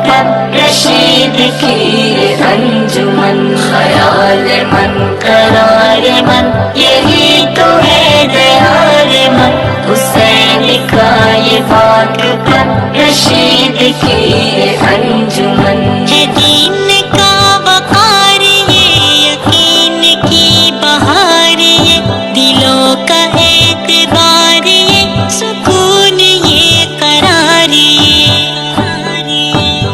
پاک رشید کی انجمن، خیال من قرار من یہی تو ہے دیار من، حسین کا یہ پاک پاک رشید کی انجمن ہے، دین کا وقار یہ یقین کی بہار یہ، دلوں کا اعتبار یہ، سکون یہ قرار یہ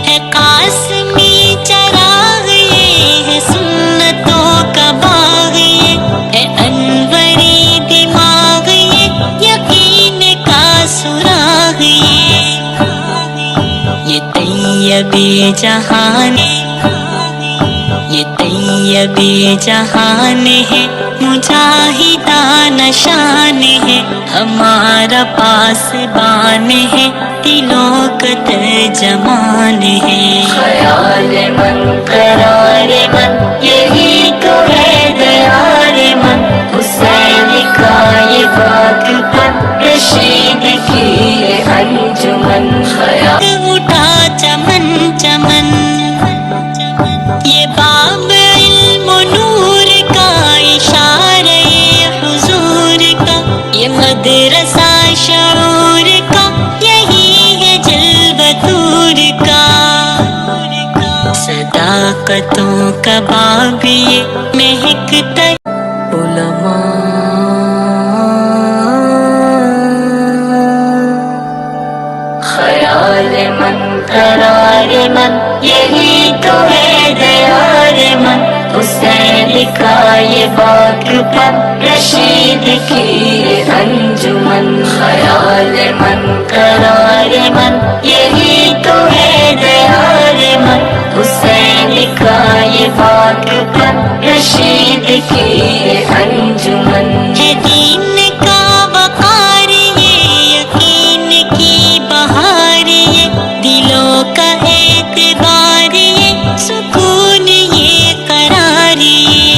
ہے، قاسمی چراغ یہ ہے، سنتوں کا باغ یہ ہے، انوری دماغ یہ، یقین کا سراغ یہ طیب جہان، یہ طیب جہان ہے، مجاہدانہ شان ہے، ہمارا پاسبان ہے، دلوں کا ترجمان ہے، خیال من قرار من یہی تو ہے دیار من، حسین کا یہ پاک پاک رشید کی انجمن، خیال اٹھا چمن چمن، یہ باب علم و نور کا، اشارہ حضور کا، یہ مدرسہ شعور کا، یہی ہے جلوۃ کا، صداقتوں کا باب یہ مہکتا علماء، خیال من قرار من یہی تو ہے دیار من، حسین کا یہ پاک پاک رشید کی انجمن، خیال من قرار من یہی تو ہے دیار من، حسین کا یہ پاک پاک رشید کی انجمن ہے، دین کا وقار یہ یقین کی بہار یہ، دلوں کا اعتبار یہ، سکون یہ قرار یہ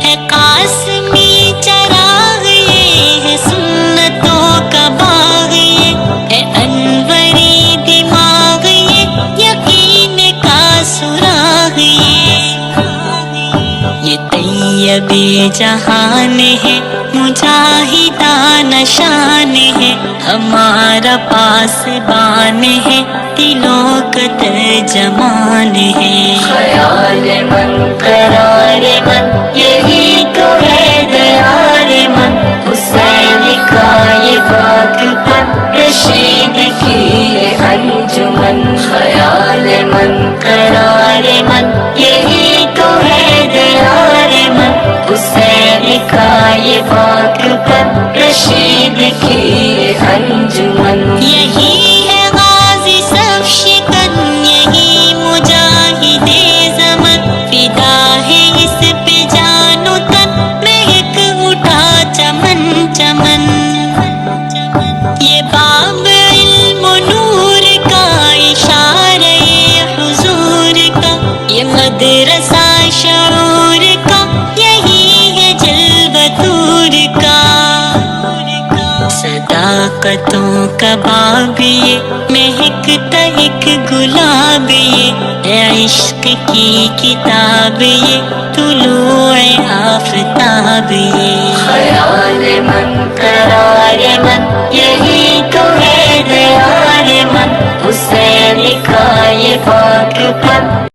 ہے، قاسمی چراغ یہ ہے، سنتوں کا باغ یہ ہے، انوری دماغ یہ، یقین کا سراغ یہ طیب جہان ہے، مجاہدانہ شان ہے، ہمارا پاسبان ہے، دلوں کا ترجمان ہے، خیال من قرار من یہی تو ہے دیار من، حسین کا یہ پاک پاک رشید کی انجمن، خیال من قرار من یہی تو ہے دیار من، حسین کا یہ پاک پاک رشید کی انجمن، یہی ہے غازی صف شکن، یہی مجاہد زمن، فدا ہے اس پہ جان و تن، مہک اٹھا چمن چمن، یہ باب علم و نور کا، اشارہ حضور کا، یہ مدرسہ شعور کا، یہی ہے جلوۃ کا، صداقتوں کا باب یہ مہکتا ایک گلاب یہ ہے، عشق کی کتاب یہ، طلوع آفتاب یہ، خیال من قرار من یہی تو ہے دیار من، حسین کا یہ پاک پاک